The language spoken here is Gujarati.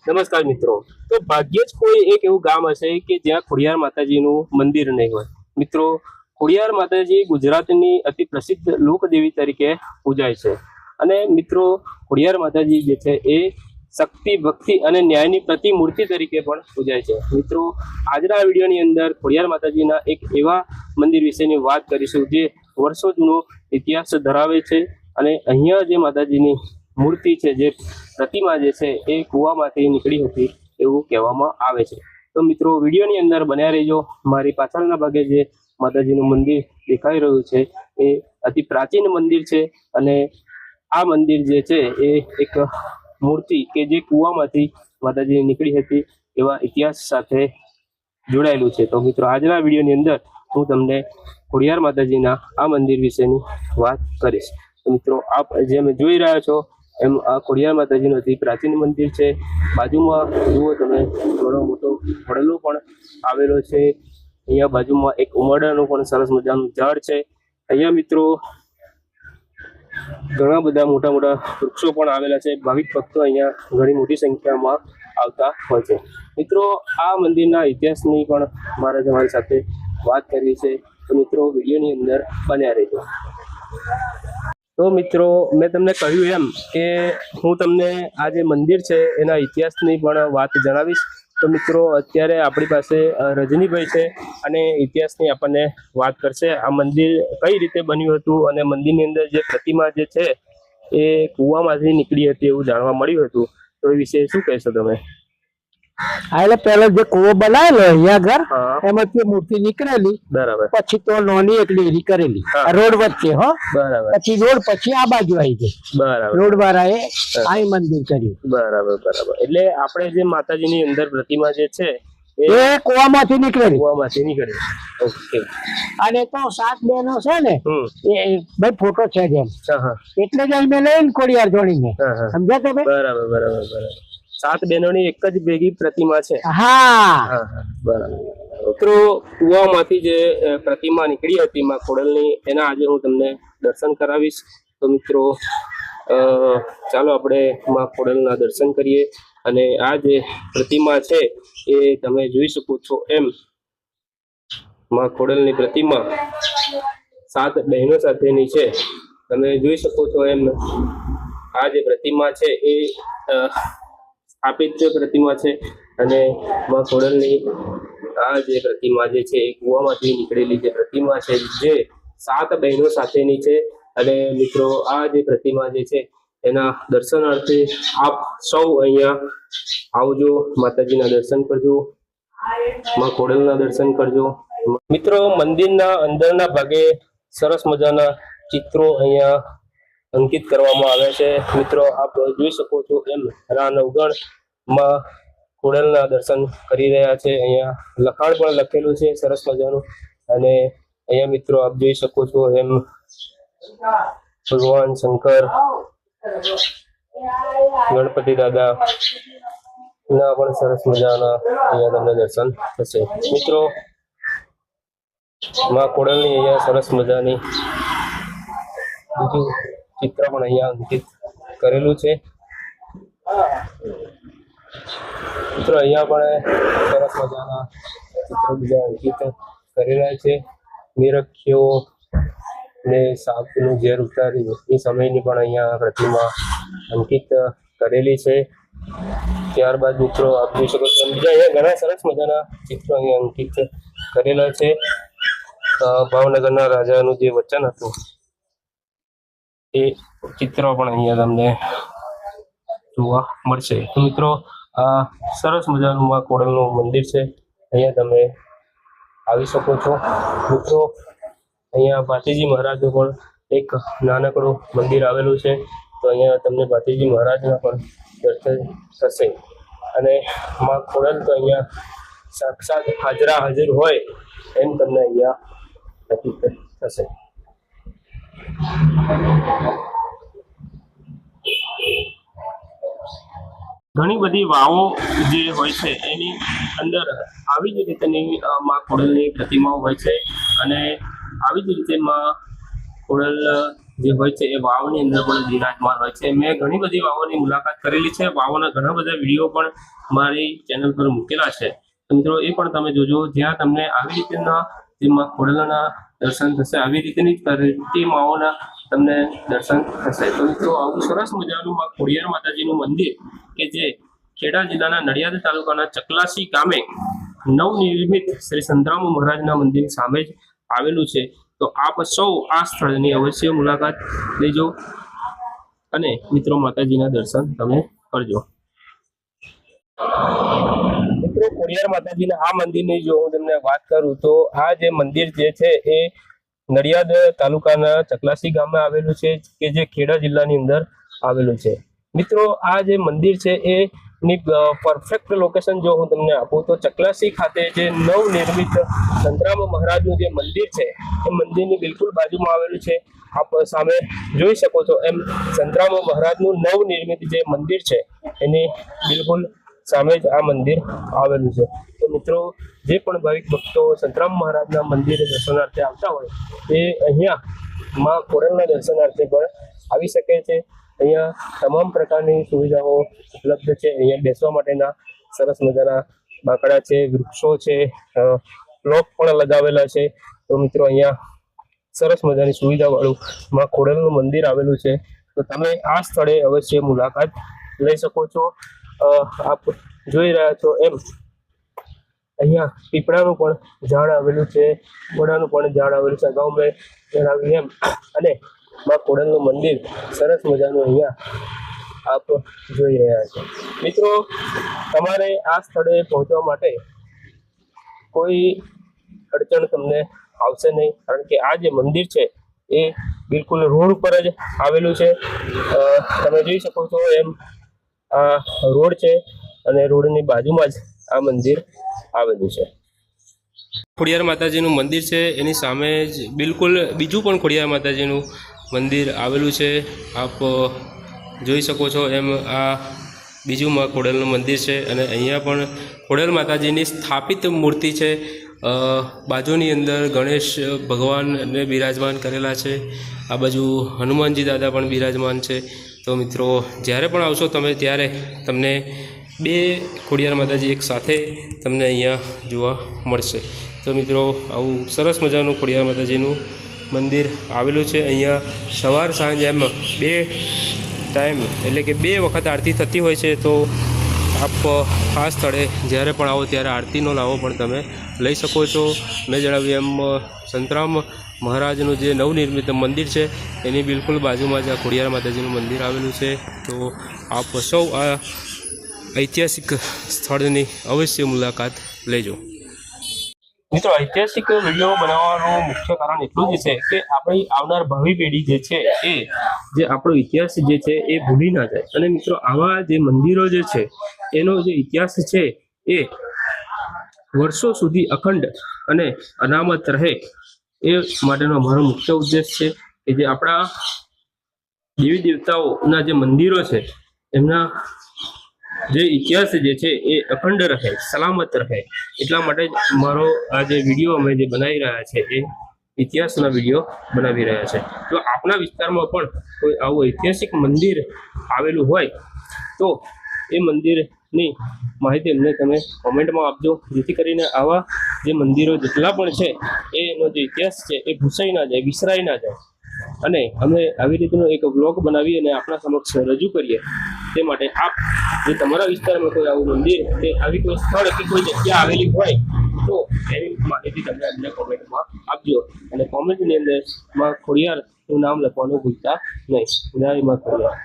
નમસ્કાર મિત્રો। તો ભાગ્યે જ કોઈ એક એવું ગામ હશે કે જ્યાં ખોડિયાર માતાજીનું મંદિર નહીં હોય। મિત્રો, ખોડિયાર માતાજી ગુજરાતની અતિ પ્રસિદ્ધ લોકદેવી તરીકે પૂજાય છે। અને મિત્રો, ખોડિયાર માતાજી જે છે એ શક્તિ, ભક્તિ અને ન્યાયની પ્રતિમૂર્તિ તરીકે પણ પૂજાય છે। મિત્રો, આજના વિડીયોની અંદર ખોડિયાર માતાજીના એક એવા મંદિર વિશેની વાત કરીશું જે વર્ષો જૂનો ઇતિહાસ ધરાવે છે। અને અહીંયા જે માતાજીની મૂર્તિ છે, જે પ્રતિમા જે છે એ કૂવામાંથી નીકળી હતી એવું કહેવામાં આવે છે। તો મિત્રો, વિડીયોની અંદર બન્યા રહેજો। મારી પાછળના ભાગે જે માતાજીનું મંદિર દેખાઈ રહ્યું છે એ અતિ પ્રાચીન મંદિર છે। અને આ મંદિર જે છે એ એક મૂર્તિ કે જે કૂવામાંથી માતાજી નીકળી હતી એવા ઇતિહાસ સાથે જોડાયેલું છે। તો મિત્રો, આજના વિડીયોની અંદર હું તમને ખોડિયાર માતાજીના આ મંદિર વિશેની વાત કરીશ। તો મિત્રો, આપ જેમ જોઈ રહ્યા છો એમ આ ખોડિયાર માતાજીનું અતિ પ્રાચીન મંદિર છે। બાજુમાં જુઓ તમે, ઘણો મોટો વડલો પણ આવેલો છે। અહીંયા બાજુમાં એક ઉમરડાનું પણ સરસ મજાનું ઝાડ છે। અહીંયા મિત્રો ઘણા બધા મોટા મોટા વૃક્ષો પણ આવેલા છે। ભાવિક ભક્તો અહીંયા ઘણી મોટી સંખ્યામાં આવતા હોય છે। મિત્રો, આ મંદિરના ઇતિહાસની પણ મારે તમારી સાથે વાત કરવી છે। તો મિત્રો, વિડીયોની અંદર બન્યા રહેજો। તો મિત્રો, મેં તમને કહ્યું એમ કે હું તમને આ જે મંદિર છે એના ઇતિહાસની પણ વાત જણાવીશ। તો મિત્રો, અત્યારે આપણી પાસે રજનીભાઈ છે અને ઇતિહાસની આપણને વાત કરશે। આ મંદિર કઈ રીતે બન્યું હતું અને મંદિરની અંદર જે પ્રતિમા જે છે એ કૂવામાંથી નીકળી હતી એવું જાણવા મળ્યું હતું। તો એ વિશે શું કહેશો તમે? એટલે પેલો જે કૂવો બનાવેલો અહીંયા આગળ એમાંથી મૂર્તિ નીકળેલી, બરાબર। પછી તો નાની એક ડેરી કરેલી રોડ વચ્ચે, હો બરાબર। પછી રોડ પછી આ બાજુ આવી ગઈ, બરાબર। રોડ વાળાએ આ મંદિર કર્યું। બરાબર બરાબર। એટલે આપણે જે માતાજીની અંદર પ્રતિમા જે છે એ કૂવામાંથી નીકળેલી, કૂવામાંથી નીકળે। ઓકે। અને તો 7 બહેનો છે ને, એ ભાઈ ફોટો છે જેમ, હા, એટલે જ મેં લઈને ખોડિયાર જોડીને, સમજ્યા તમે? બરાબર બરાબર બરાબર। 7 બહેનોની એક જ ભેગી પ્રતિમા છે। હા, બરાબર। મિત્રો, કૂવામાંથી જે પ્રતિમા નીકળી હતી માં ખોડલની, એના આજે હું તમને દર્શન કરાવીશ। તો મિત્રો, ચાલો આપણે માં ખોડલના દર્શન કરીએ। અને આ જે પ્રતિમા છે એ તમે જોઈ શકો છો એમ માં ખોડલની પ્રતિમા 7 બહેનો સાથેની છે। તમે જોઈ શકો છો એમ આ જે પ્રતિમા છે એ સ્થાપિત પ્રતિમા છે। અને માં ખોડલની આ જે પ્રતિમા જે છે એ કૂવામાંથી નીકળેલી જે પ્રતિમા છે જે 7 બહેનો સાથેની છે। અને મિત્રો, આ જે પ્રતિમા જે છે એના દર્શનાર્થે આપ સૌ અહીંયા આવજો, માતાજીના દર્શન કરજો, માં ખોડલના દર્શન કરજો। મિત્રો, મંદિરના અંદરના ભાગે સરસ મજાના ચિત્રો અહીંયા અંકિત કરવામાં આવ્યા છે। મિત્રો, આપ જોઈ શકો છો એમ રા નવગણ માં ખોડલના દર્શન કરી રહ્યા છે। અહીંયા લખાણ પણ લખેલું છે સરસ મજાનું। અને અહીંયા મિત્રો આપ જોઈ શકો છો એમ ભગવાન શંકર, ગણપતિ દાદા ના પણ સરસ મજાના અહીંયા તમને દર્શન થશે। મિત્રો, માં ખોડલની અહીંયા સરસ મજાની બીજું ચિત્ર પણ અહીંયા અંકિત કરેલું છે। મિત્રો, અહીંયા પણ સરસ મજાના ચિત્રો બીજા અંકિત કરેલા છે। નિરખ્યો ને સાપનું ઝેર ઉતારી એ સમયની પણ અહીંયા પ્રતિમા અંકિત કરેલી છે। ત્યારબાદ મિત્રો આપ જોઈ શકો છો બીજા અહીંયા ઘણા સરસ મજાના ચિત્રો અહીંયા અંકિત કરેલા છે। ભાવનગરના રાજાનું જે વચન હતું એ ચિત્ર પણ અહીંયા તમને જોવા મળશે। તો મિત્રો, આ સરસ મજાનું માં ખોડલનું મંદિર છે, અહીંયા તમે આવી શકો છો। મિત્રો, અહીંયા ભાતીજી મહારાજનું પણ એક નાનકડું મંદિર આવેલું છે। તો અહીંયા તમને ભાતીજી મહારાજના પણ દર્શન થશે। અને માં ખોડલ તો અહીંયા સાક્ષાત હાજરા હાજર હોય એમ તમને અહીંયા પ્રતીત થશે। ઘણી બધી વાવો જે હોય છે એની અંદર આવી જ રીતની માં ખોડલની પ્રતિમાઓ હોય છે। અને આવી જ રીતે માં ખોડલ જે હોય છે એ વાવની અંદર પણ બિરાજમાન હોય છે. મેં ઘણી બધી વાવોની મુલાકાત કરેલી છે. વાવોના ઘણા બધા વિડીયો પણ મારી ચેનલ પર મૂકેલા છે. તો મિત્રો એ પણ તમે જોજો, જ્યાં તમને આવી રીતના જેમાં ખોડલના દર્શન થશે, આવી રીતની પ્રતિમાઓના તમને દર્શન થશે. તો મિત્રો આવું સરસ મજાનું માં ખોડિયાર માતાજીનું મંદિર કે જે ખેડા જિલ્લાના નડિયાદ તાલુકાના ચકલાસી ગામે નવનિર્મિત શ્રી સંતરામ મહારાજના મંદિર સામે જ આવેલું છે. તો આપ સૌ આ સ્થળની અવશ્ય મુલાકાત લેજો અને મિત્રો માતાજીના દર્શન તમે કરજો. મિત્રો ખોડિયાર માતાજીના આ મંદિરની જો હું તમને વાત કરું તો આ જે મંદિર જે છે એ નડિયાદ તાલુકાના ચકલાસી ગામે આવેલું છે કે જે ખેડા જિલ્લાની અંદર આવેલું છે. મિત્રો આ જે મંદિર છે એ ની પરફેક્ટ લોકેશન જો હું તમને આપું તો ચકલાસી ખાતે જે નવનિર્મિત સંતરામ મહારાજનું જે મંદિર છે એ મંદિરની બિલકુલ બાજુમાં આવેલું છે. આપ સામે જોઈ શકો છો એમ સંતરામ મહારાજનું નવનિર્મિત જે મંદિર છે એની બિલકુલ સામે જ આ મંદિર આવેલું છે. તો મિત્રો જે પણ ભાવિક ભક્તો સંતરામ મહારાજના મંદિરે દર્શનાર્થે આવતા હોય તે અહીંયા માં ખોડલના દર્શનાર્થે પણ આવી શકે છે. અહીંયા તમામ પ્રકારની સુવિધાઓ ઉપલબ્ધ છે. અહીંયા બેસવા માટેના સરસ મજાના બાંકડા છે, વૃક્ષો છે, બ્લોક પણ લગાવેલા છે. તો મિત્રો અહીંયા સરસ મજાની સુવિધાવાળું માં ખોડલનું મંદિર આવેલું છે. તો તમે આ સ્થળે અવશ્ય મુલાકાત લઈ શકો છો. આપ જોઈ રહ્યા છો એમ અહીંયા પીપળાનું પણ ઝાડ આવેલું છે, ઘોડાનું પણ ઝાડ આવેલું છે. અગાઉ મેં જણાવ્યું એમ અને માં ખોડલનું મંદિર સરસ મજાનું અહીંયા આપ જોઈ રહ્યા છો. મિત્રો તમારે આ સ્થળે પહોંચવા માટે કોઈ અડચણ તમને આવશે નહીં, કારણ કે આ જે મંદિર છે એ બિલકુલ રોડ ઉપર જ આવેલું છે. તમે જોઈ શકો છો એમ આ રોડ છે અને રોડની બાજુમાં જ આ મંદિર આવેલું છે. ખોડિયાર માતાજીનું મંદિર છે એની સામે જ બિલકુલ બીજું પણ ખોડિયાર માતાજીનું મંદિર આવેલું છે. આપ જોઈ શકો છો એમ આ બીજું માં ખોડલનું મંદિર છે અને અહીંયા પણ ખોડલ માતાજીની સ્થાપિત મૂર્તિ છે. બાજુની અંદર ગણેશ ભગવાનને બિરાજમાન કરેલા છે. આ બાજુ હનુમાનજી દાદા પણ બિરાજમાન છે. તો મિત્રો જ્યારે પણ આવશો તમે ત્યારે તમને બે ખોડિયાર માતાજી એક સાથે તમને અહીંયા જોવા મળશે. તો મિત્રો આવું સરસ મજાનું ખોડિયાર માતાજીનું મંદિર આવેલું છે. અહીંયા સવાર સાંજ એમ બે ટાઈમ એટલે કે બે વખત આરતી થતી હોય છે. તો આપ આ સ્થળે જ્યારે પણ આવો ત્યારે આરતીનો લાવો પણ તમે લઈ શકો છો. મેં જણાવ્યું એમ સંતરામ મહારાજનું જે નવનિર્મિત મંદિર છે એની બિલકુલ બાજુમાં જ આ ખોડિયાર માતાજીનું મંદિર આવેલું છે. તો આપ સૌ આ ઐતિહાસિક સ્થળની અવશ્ય મુલાકાત લેજો. મિત્રો ઐતિહાસિક વિડીયો બનાવવાનું મુખ્ય કારણ એટલું જ છે કે આપણી આવનાર ભાવિ પેઢી જે છે એ જે આપણો ઇતિહાસ જે છે એ ભૂલી ના જાય. અને મિત્રો આવા જે મંદિરો જે છે એનો જે ઇતિહાસ છે એ વર્ષો સુધી અખંડ અને અનામત રહે એ માટેનો અમારો મુખ્ય ઉદ્દેશ છે કે જે આપણા દેવી દેવતાઓના જે મંદિરો છે એમના જે ઇતિહાસ જે છે એ અખંડ રહે, સલામત રહે. એટલા માટે જ મારો આ જે વિડીયો અમે જે બનાવી રહ્યા છે એ ઇતિહાસના વિડીયો બનાવી રહ્યા છે. જો આપણા વિસ્તારમાં પણ કોઈ આવું ઐતિહાસિક મંદિર આવેલું હોય તો એ મંદિરની માહિતી અમને તમે કોમેન્ટમાં આપજો, જેથી કરીને આવા જે મંદિરો જેટલા પણ છે એનો જે ઇતિહાસ છે એ ભૂસાઈ ના જાય, વિસરાઈ ના જાય. અને અમે આવી રીતનો એક બ્લોગ બનાવી અને આપણા સમક્ષ રજૂ કરીએ. તે માટે આપ જે તમારા વિસ્તારમાં કોઈ આવું મંદિર કે આવી કોઈ સ્થળ કે કોઈ જગ્યા આવેલી હોય તો એની માહિતી તમે અમને કોમેન્ટમાં આપજો. અને કોમેન્ટની અંદર માં ખોડિયારનું નામ લખવાનું ભૂલતા નહીં. જય માં ખોડિયાર.